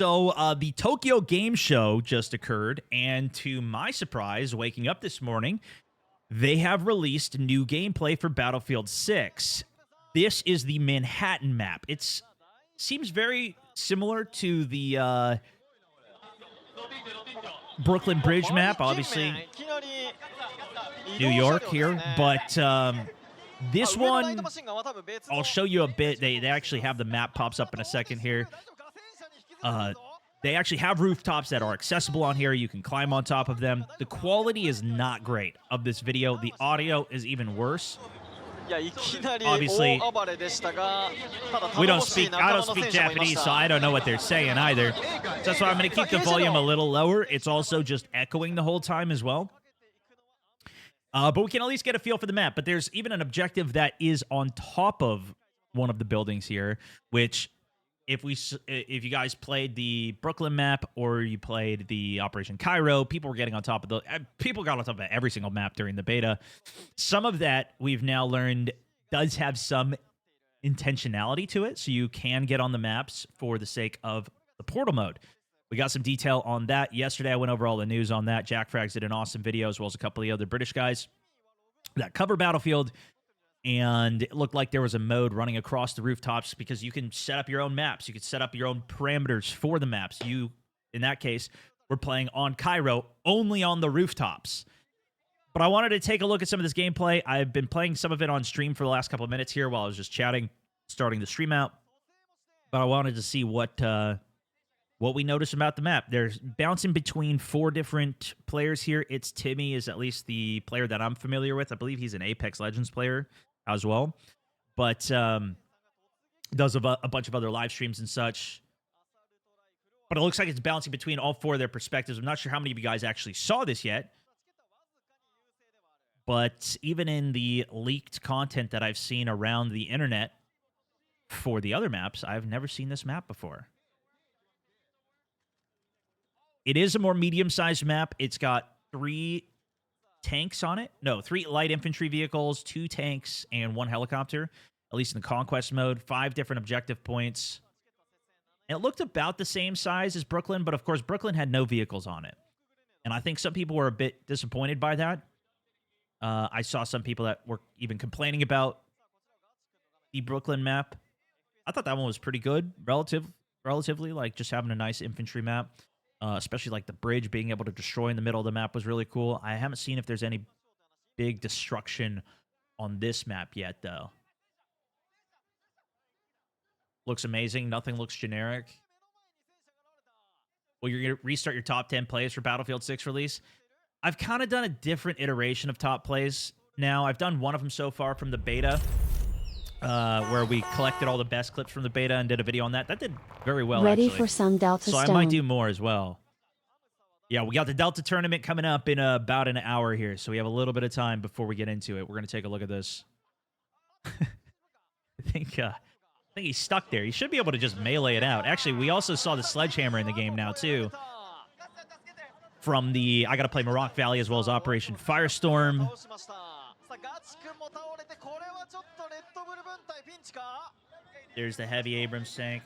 So the Tokyo Game Show just occurred, and to my surprise, waking up this morning, they have released new gameplay for Battlefield 6. This is the Manhattan map. It seems very similar to the Brooklyn Bridge map, obviously New York here, but this one, I'll show you a bit. They actually have the map pops up in a second here. They actually have rooftops that are accessible on here. You can climb on top of them. The quality is not great of this video. The audio is even worse. Obviously, I don't speak Japanese, so I don't know what they're saying either. So that's why I'm going to keep the volume a little lower. It's also just echoing the whole time as well. But we can at least get a feel for the map. But there's even an objective that is on top of one of the buildings here, which if you guys played the Brooklyn map or you played the Operation Cairo, people were getting on top of people got on top of every single map during the beta. Some of that we've now learned does have some intentionality to it, so you can get on the maps for the sake of the portal mode. We got some detail on that. Yesterday, I went over all the news on that. Jack Frags did an awesome video, as well as a couple of the other British guys that cover Battlefield. And it looked like there was a mode running across the rooftops because you can set up your own maps. You can set up your own parameters for the maps. You, in that case, were playing on Cairo, only on the rooftops. But I wanted to take a look at some of this gameplay. I've been playing some of it on stream for the last couple of minutes here while I was just chatting, starting the stream out. But I wanted to see what we noticed about the map. There's bouncing between 4 different players here. It's Timmy is at least the player that I'm familiar with. I believe he's an Apex Legends player as well. But does a bunch of other live streams and such. But it looks like it's bouncing between all 4 of their perspectives. I'm not sure how many of you guys actually saw this yet. But even in the leaked content that I've seen around the internet for the other maps, I've never seen this map before. It is a more medium-sized map. It's got 3 tanks on it. No, 3 light infantry vehicles, 2 tanks, and 1 helicopter, at least in the conquest mode. 5 different objective points. And it looked about the same size as Brooklyn, but of course, Brooklyn had no vehicles on it. And I think some people were a bit disappointed by that. I saw some people that were even complaining about the Brooklyn map. I thought that one was pretty good, relatively, like just having a nice infantry map. Especially like the bridge being able to destroy in the middle of the map was really cool. I haven't seen if there's any big destruction on this map yet, though. Looks amazing. Nothing looks generic. Well, you're going to restart your top 10 plays for Battlefield 6 release. I've kind of done a different iteration of top plays now. I've done one of them so far from the beta, where we collected all the best clips from the beta and did a video on that. That did very well, Ready actually. For some Delta So Stone. I might do more as well. Yeah, we got the Delta tournament coming up in about an hour here, so we have a little bit of time before we get into it. We're going to take a look at this. I think he's stuck there. He should be able to just melee it out. Actually, we also saw the sledgehammer in the game now, too. From the I Gotta Play Maroc Valley as well as Operation Firestorm. There's the heavy Abrams tank.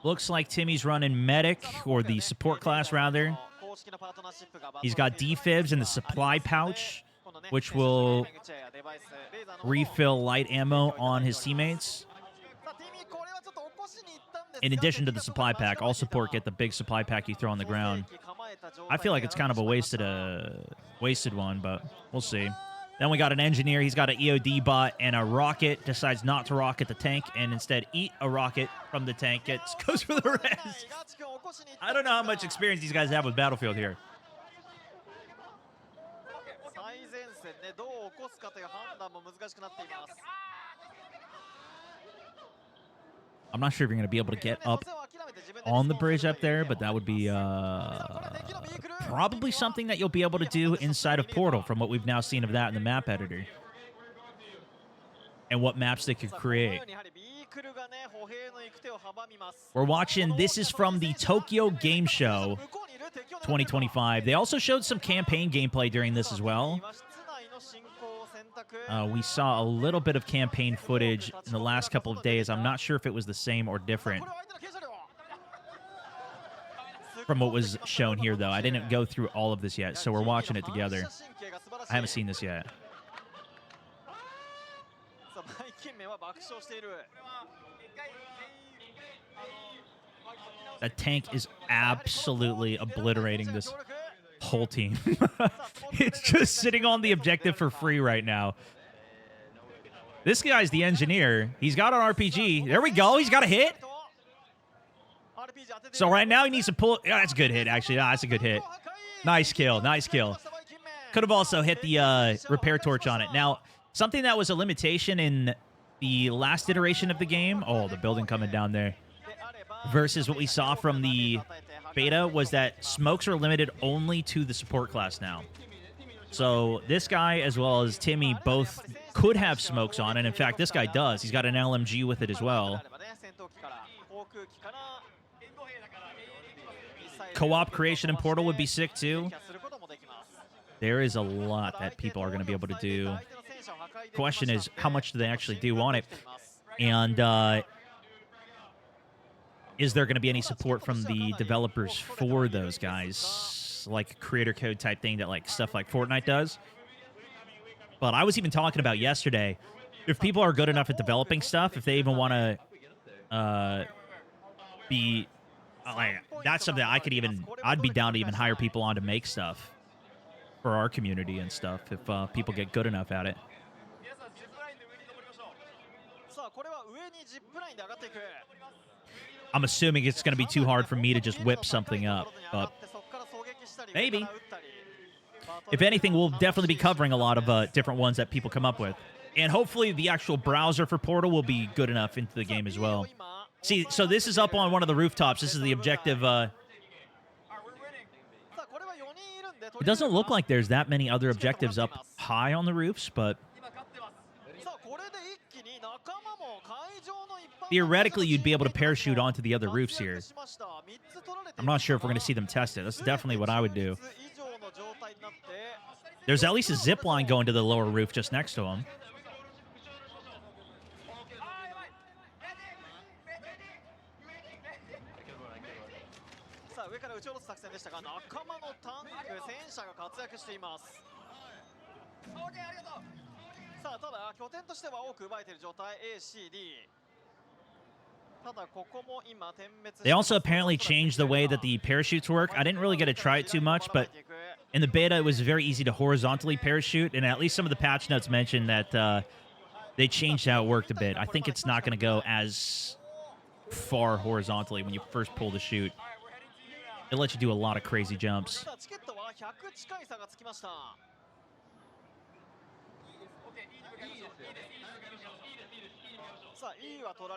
Looks like Timmy's running medic, or the support class rather. He's got defibs in the supply pouch, which will refill light ammo on his teammates. In addition to the supply pack, all support get the big supply pack you throw on the ground. I feel like it's kind of a wasted one, but we'll see. Then we got an engineer. He's got an EOD bot and a rocket. Decides not to rocket the tank and instead eat a rocket from the tank. Goes for the rest. I don't know how much experience these guys have with Battlefield here. I'm not sure if you're going to be able to get up on the bridge up there, but that would be probably something that you'll be able to do inside of Portal from what we've now seen of that in the map editor. And what maps they could create. We're watching, this is from the Tokyo Game Show 2025. They also showed some campaign gameplay during this as well. We saw a little bit of campaign footage in the last couple of days. I'm not sure if it was the same or different from what was shown here, though. I didn't go through all of this yet, so we're watching it together. I haven't seen this yet. That tank is absolutely obliterating this whole team. It's just sitting on the objective for free right now. This guy's the engineer. He's got an RPG. There we go. He's got a hit. So right now he needs to pull. Yeah, that's a good hit, actually. That's a good hit. Nice kill. Nice kill. Could have also hit the repair torch on it. Now, something that was a limitation in the last iteration of the game. Oh, the building coming down there. Versus what we saw from the beta was that smokes are limited only to the support class now. So this guy as well as Timmy both could have smokes on, and in fact this guy does. He's got an LMG with it as well. Co-op creation in Portal would be sick too. There is a lot that people are going to be able to do. Question is, how much do they actually do on it? And is there going to be any support from the developers for those guys? Like a creator code type thing that like stuff like Fortnite does? But I was even talking about yesterday, if people are good enough at developing stuff, if they even want to be... that's something I'd be down to even hire people on to make stuff for our community and stuff if people get good enough at it. I'm assuming it's going to be too hard for me to just whip something up, but maybe. If anything, we'll definitely be covering a lot of different ones that people come up with. And hopefully the actual browser for Portal will be good enough into the game as well. See, so this is up on one of the rooftops. This is the objective. It doesn't look like there's that many other objectives up high on the roofs, but theoretically, you'd be able to parachute onto the other roofs here. I'm not sure if we're going to see them test it. That's definitely what I would do. There's at least a zip line going to the lower roof just next to them. They also apparently changed the way that the parachutes work. I didn't really get to try it too much, but in the beta, it was very easy to horizontally parachute, and at least some of the patch notes mentioned that they changed how it worked a bit. I think it's not going to go as far horizontally when you first pull the chute. It lets you do a lot of crazy jumps.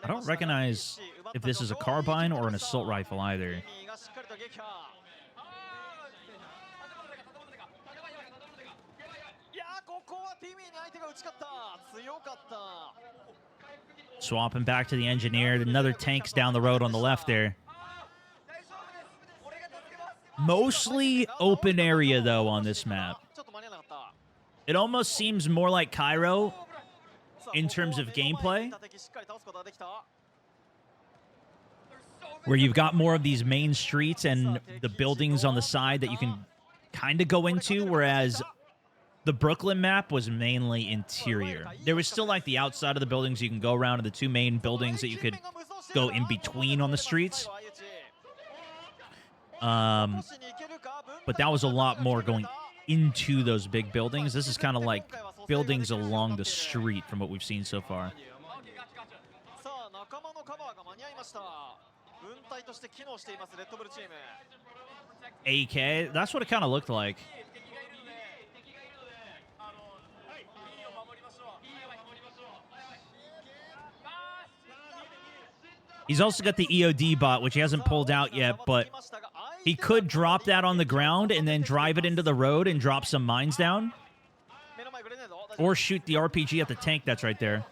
I don't recognize if this is a carbine or an assault rifle either. Swapping back to the engineer. Another tank's down the road on the left there. Mostly open area, though, on this map. It almost seems more like Cairo in terms of gameplay, where you've got more of these main streets and the buildings on the side that you can kind of go into, whereas the Brooklyn map was mainly interior. There was still, like, the outside of the buildings you can go around, and the two main buildings that you could go in between on the streets. But that was a lot more going into those big buildings. This is kind of like buildings along the street from what we've seen so far. AK, that's what it kind of looked like. He's also got the EOD bot, which he hasn't pulled out yet, but he could drop that on the ground and then drive it into the road and drop some mines down. Or shoot the RPG at the tank that's right there.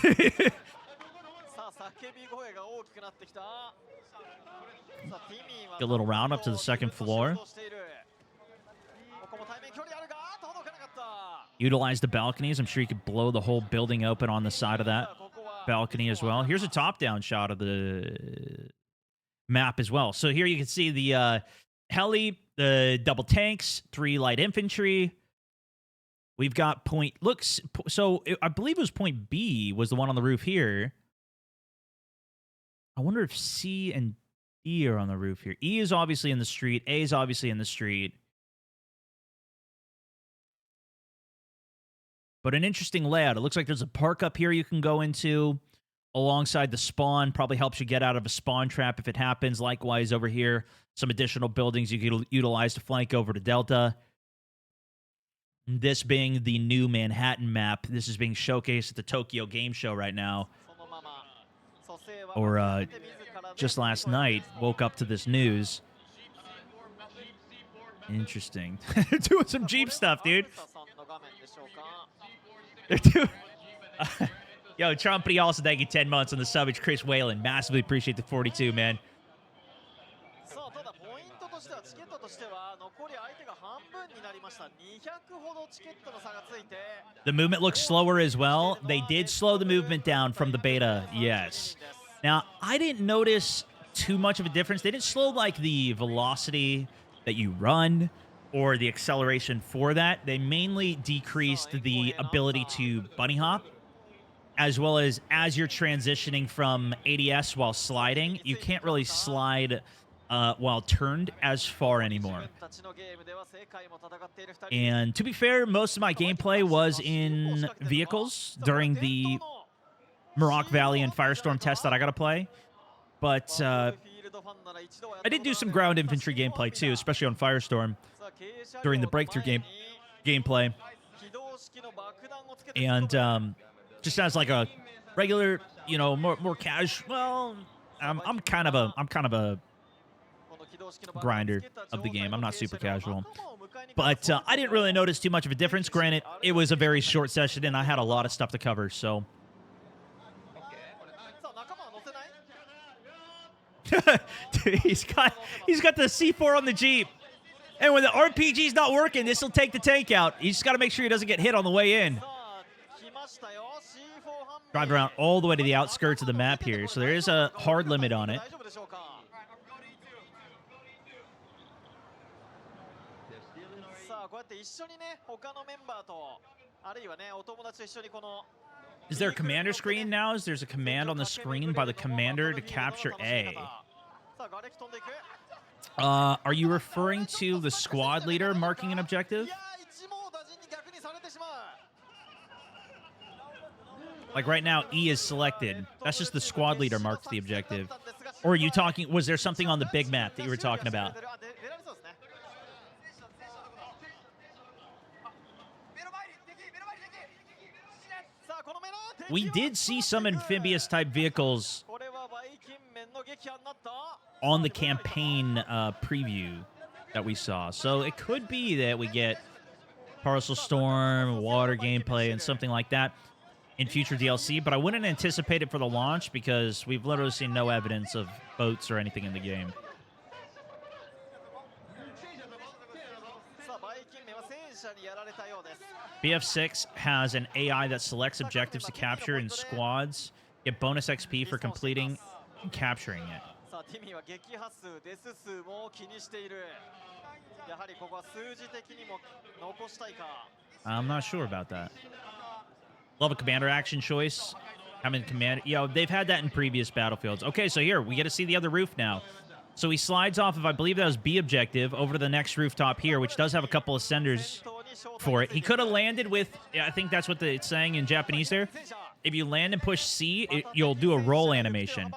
Get a little round up to the second floor. Utilize the balconies. I'm sure you could blow the whole building open on the side of that balcony as well. Here's a top-down shot of the map as well. So here you can see the heli, the double tanks, 3 light infantry. We've got point... Looks... So I believe it was point B was the one on the roof here. I wonder if C and D are on the roof here. E is obviously in the street. A is obviously in the street. But an interesting layout. It looks like there's a park up here you can go into alongside the spawn. Probably helps you get out of a spawn trap if it happens. Likewise, over here, some additional buildings you can utilize to flank over to Delta. This being the new Manhattan map. This is being showcased at the Tokyo Game Show right now. Or just last night, woke up to this news. Interesting. They're doing some Jeep stuff, dude. They're doing... Yo, Trumpy also thank you 10 months on the sub. It's Chris Whalen. Massively appreciate the 42, man. The movement looks slower as well. They did slow the movement down from the beta, yes. Now, I didn't notice too much of a difference. They didn't slow, like, the velocity that you run or the acceleration for that. They mainly decreased the ability to bunny hop, as well as you're transitioning from ADS while sliding, you can't really slide while turned as far anymore. And to be fair, most of my gameplay was in vehicles during the Morocco Valley and Firestorm test that I got to play. But I did do some ground infantry gameplay too, especially on Firestorm during the breakthrough gameplay. And just as like a regular, you know, more casual. Well, I'm kind of a grinder of the game. I'm not super casual, but I didn't really notice too much of a difference. Granted, it was a very short session and I had a lot of stuff to cover, so. Dude, he's got the C4 on the Jeep, and when the RPG's not working, this will take the tank out. You just got to make sure he doesn't get hit on the way in. Drive around all the way to the outskirts of the map here, so there is a hard limit on it. Is there a commander screen now? Is there's a command on the screen by the commander to capture A? Are you referring to the squad leader marking an objective? Like right now, E is selected. That's just the squad leader marks the objective. Or are you talking, was there something on the big map that you were talking about? We did see some amphibious type vehicles on the campaign preview that we saw. So it could be that we get Parcel Storm, water gameplay, and something like that in future DLC, but I wouldn't anticipate it for the launch because we've literally seen no evidence of boats or anything in the game. BF6 has an AI that selects objectives to capture in squads. Get bonus XP for completing and capturing it. I'm not sure about that. Love a commander action choice. Having commander, they've had that in previous battlefields. Okay, so here we get to see the other roof now. So he slides off of, I believe that was B objective, over to the next rooftop here, which does have a couple of senders for it. He could have landed with, I think that's what it's saying in Japanese there. If you land and push C, you'll do a roll animation.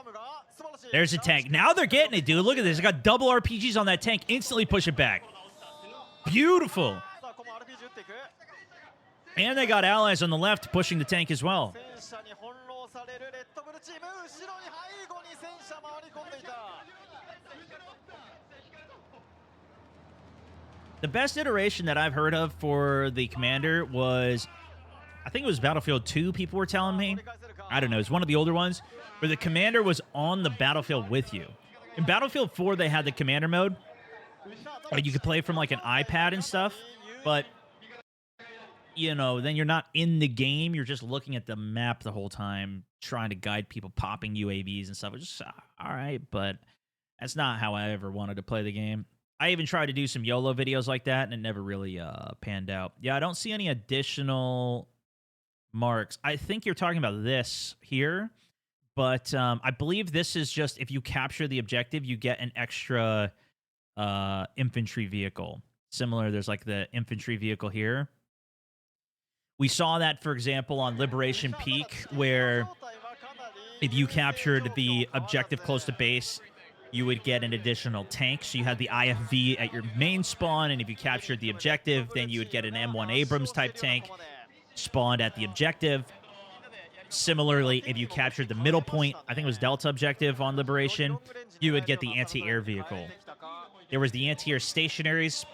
There's a tank. Now they're getting it, dude. Look at this. They got double RPGs on that tank. Instantly push it back. Beautiful. And they got allies on the left pushing the tank as well. The best iteration that I've heard of for the commander was, I think it was Battlefield 2, people were telling me. I don't know. It's one of the older ones where the commander was on the battlefield with you. In Battlefield 4, they had the commander mode. You could play from like an iPad and stuff. But, you know, then you're not in the game. You're just looking at the map the whole time, trying to guide people popping UAVs and stuff. It's just, all right, but that's not how I ever wanted to play the game. I even tried to do some YOLO videos like that, and it never really panned out. Yeah, I don't see any additional marks. I think you're talking about this here, but I believe this is just if you capture the objective, you get an extra infantry vehicle. Similar, there's like the infantry vehicle here. We saw that, for example, on Liberation Peak, where if you captured the objective close to base, you would get an additional tank. So you had the IFV at your main spawn, and if you captured the objective, then you would get an M1 Abrams type tank spawned at the objective. Similarly, if you captured the middle point, I think it was Delta objective on Liberation, you would get the anti-air vehicle. There was the anti-air stationaries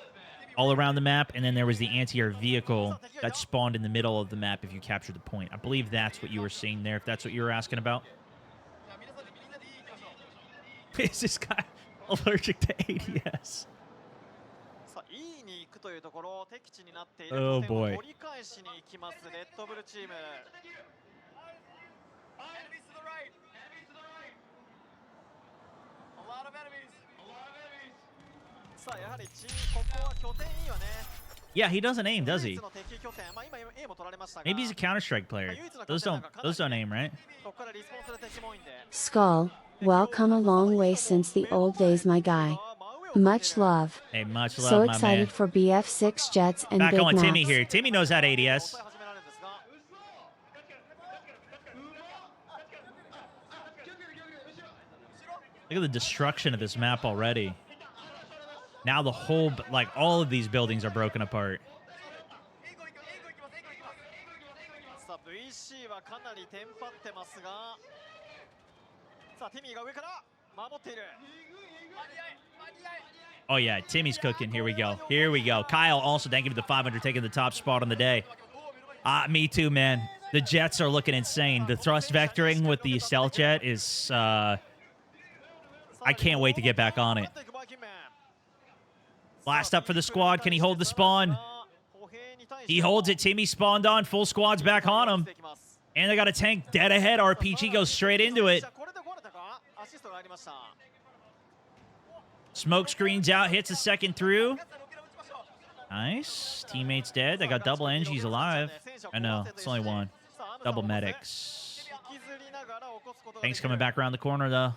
all around the map, and then there was the anti-air vehicle that spawned in the middle of the map if you captured the point. I believe that's what you were seeing there, if that's what you were asking about. Is this guy allergic to ADS? Oh boy. Yeah, he doesn't aim, does he? Maybe he's a Counter-Strike player. Those don't aim, right? Skull, well, come a long way since the old days, my guy. Much love. Hey, much love, so my excited man. for BF6 jets and back big on maps. Timmy here. Timmy knows how to ADS. Look at the destruction of this map already. Now the whole, like, all of these buildings are broken apart. Oh, yeah, Timmy's cooking. Here we go. Here we go. Kyle also, thank you for the 500, taking the top spot on the day. Me too, man. The jets are looking insane. The thrust vectoring with the stealth jet is, I can't wait to get back on it. Last up for the squad. Can he hold the spawn? He holds it. Timmy spawned on. Full squad's back on him. And they got a tank dead ahead. RPG goes straight into it. Smoke screens out. Hits a second through. Nice. Teammate's dead. They got double NGs alive. I know. It's only one. Double medics. Tank's coming back around the corner, though.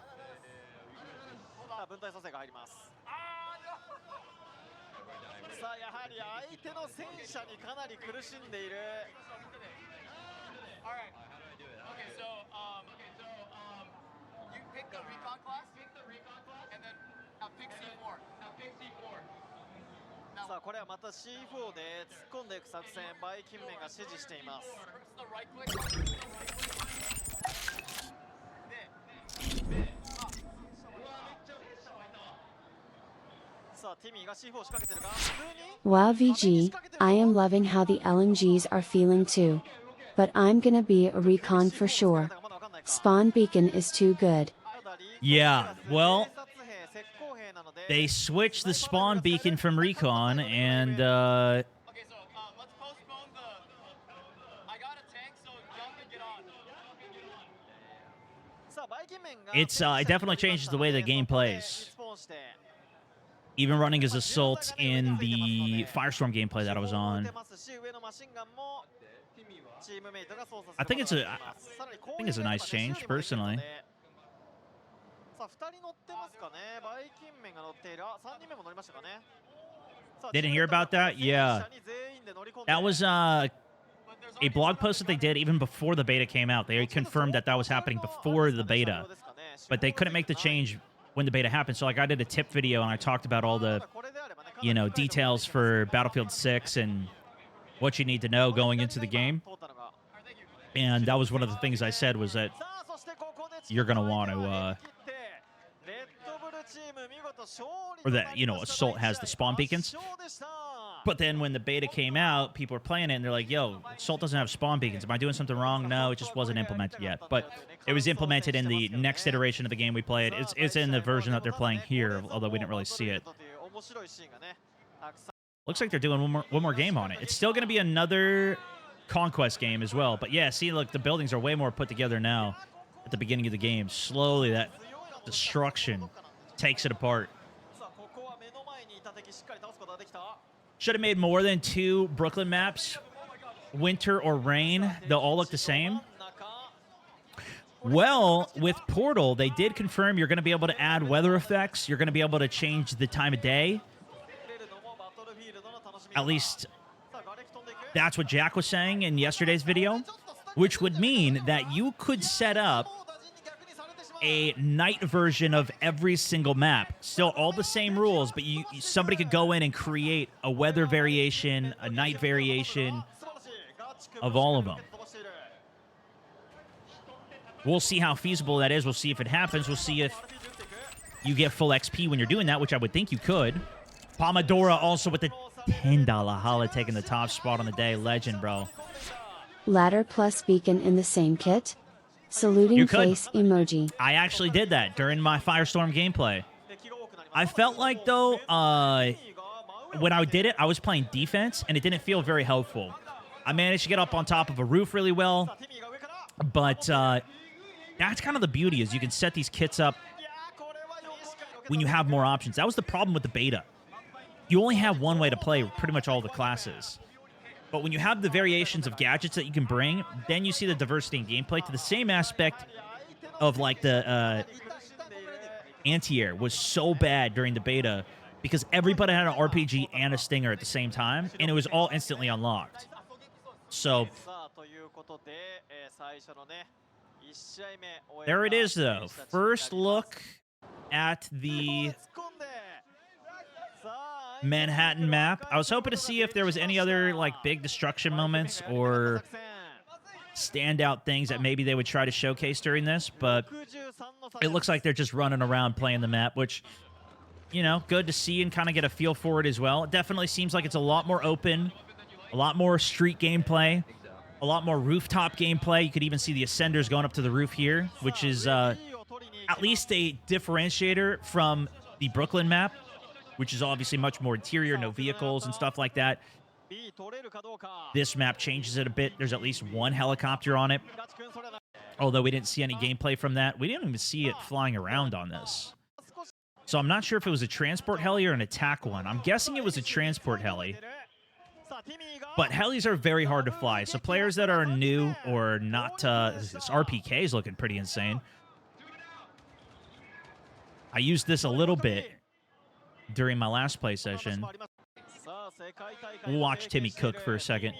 You pick the recon class, and then pick C4. Pick C4. さあこれはまた C4 で突っ込んでいく作戦、バイキンメンが指示しています。Wow, VG, I am loving how the LMGs are feeling too. But I'm gonna be a recon for sure. Spawn beacon is too good. Yeah, well, they switched the spawn beacon from recon, and let's postpone the. I got a tank, so jump and get on. It definitely changes the way the game plays. Even running as Assault in the Firestorm gameplay that I was on. I think it's a nice change, personally. Didn't hear about that? Yeah. That was a blog post that they did even before the beta came out. They confirmed that that was happening before the beta. But they couldn't make the change when the beta happened. So, like, I did a tip video and I talked about all the, you know, details for Battlefield 6 and what you need to know going into the game. And that was one of the things I said was that you're going to want to, or that, you know, Assault has the spawn beacons. But then when the beta came out, people were playing it and they're like, yo, Assault doesn't have spawn beacons. Am I doing something wrong? No, it just wasn't implemented yet. But it was implemented in the next iteration of the game we played. It's in the version that they're playing here, although we didn't really see it. Looks like they're doing one more game on it. It's still going to be another conquest game as well. But yeah, see, look, the buildings are way more put together now at the beginning of the game. Slowly, that destruction takes it apart. Should have made more than 2 Brooklyn maps. Winter or rain, they'll all look the same. Well, with Portal, they did confirm you're going to be able to add weather effects. You're going to be able to change the time of day. At least that's what Jack was saying in yesterday's video, which would mean that you could set up a night version of every single map. Still all the same rules, but somebody could go in and create a weather variation, a night variation of all of them. We'll see how feasible that is. We'll see if it happens. We'll see if you get full XP when you're doing that, which I would think you could. Pomodoro also with the $10 holla taking the top spot on the day. Legend, bro. Ladder plus beacon in the same kit? Saluting face emoji. I actually did that during my Firestorm gameplay. I felt like, though, when I did it, I was playing defense, and it didn't feel very helpful. I managed to get up on top of a roof really well, but that's kind of the beauty, is you can set these kits up when you have more options. That was the problem with the beta. You only have one way to play pretty much all the classes. But when you have the variations of gadgets that you can bring, then you see the diversity in gameplay to the same aspect of, like, the anti-air was so bad during the beta because everybody had an RPG and a stinger at the same time, and it was all instantly unlocked. So there it is, though. First look at the Manhattan map. I was hoping to see if there was any other, like, big destruction moments or standout things that maybe they would try to showcase during this, but it looks like they're just running around playing the map, which, you know, good to see and kind of get a feel for it as well. It definitely seems like it's a lot more open, a lot more street gameplay, a lot more rooftop gameplay. You could even see the Ascenders going up to the roof here, which is at least a differentiator from the Brooklyn map, which is obviously much more interior, no vehicles and stuff like that. This map changes it a bit. There's at least one helicopter on it. Although we didn't see any gameplay from that. We didn't even see it flying around on this. So I'm not sure if it was a transport heli or an attack one. I'm guessing it was a transport heli. But helis are very hard to fly. So players that are new or not... this RPK is looking pretty insane. I used this a little bit during my last play session. We'll watch Timmy cook for a second.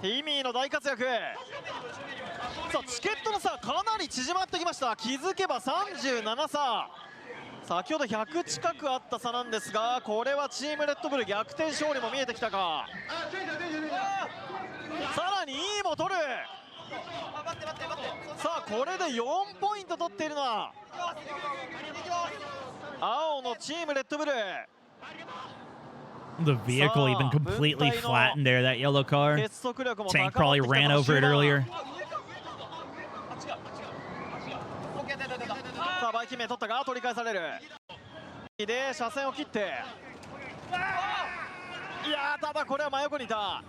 ティミーの大活躍。さあチケットの差かなり縮まってきました。気づけば37差。先ほど100近くあった差なんですが、これはチームレッドブル逆転勝利も見えてきたか。さらに E も取る。さあこれで4ポイント取っているのは青のチームレッドブル。The vehicle even completely flattened there, that yellow car. Tank probably ran over it earlier. さあバイキンメン取ったが取り返される。で車線を切って、いやただこれは真横にいた。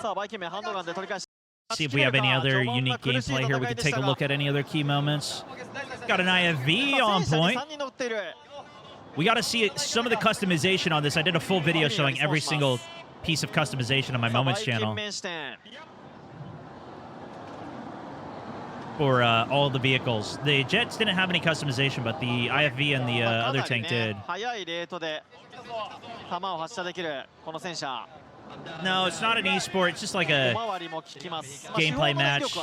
さあバイキンメンハンドガンで取り返し。See if we have any other unique gameplay here. We can take a look at any other key moments. Got an IFV on point. We got to see some of the customization on this. I did a full video showing every single piece of customization on my Moments channel for all the vehicles. The Jets didn't have any customization, but the IFV and the other tank did. No, it's not an esport. It's just like a gameplay match.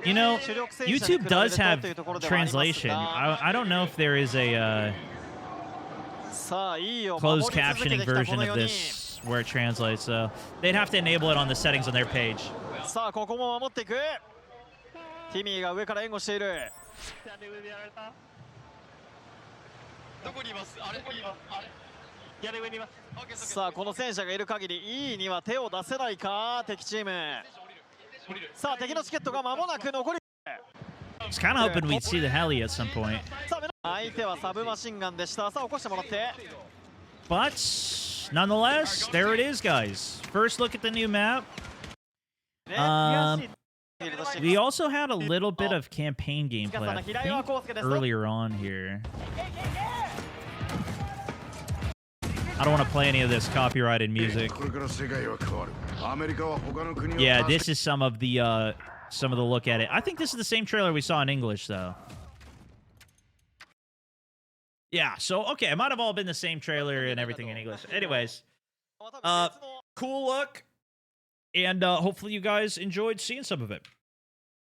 You know, YouTube does have translation. I don't know if there is a closed captioning version of this where it translates, so they'd have to enable it on the settings on their page. さあここも守っていく。ティミーが上から援護している。さあこの戦車がいる限り E には手を出せないか敵チーム。さあ敵のチケットが間もなく残り。 I was kind of hoping we'd see the heli at some point. 相手はサブマシンガンでした。さあ起こしてもらって。 But nonetheless, there it is, guys. First look at the new map. We also had a little bit of campaign gameplay I think, earlier on here. I don't want to play any of this copyrighted music. Yeah, this is some of the look at it. I think this is the same trailer we saw in English, though. Yeah, so, okay, it might have all been the same trailer and everything in English. Anyways, cool look, and hopefully you guys enjoyed seeing some of it.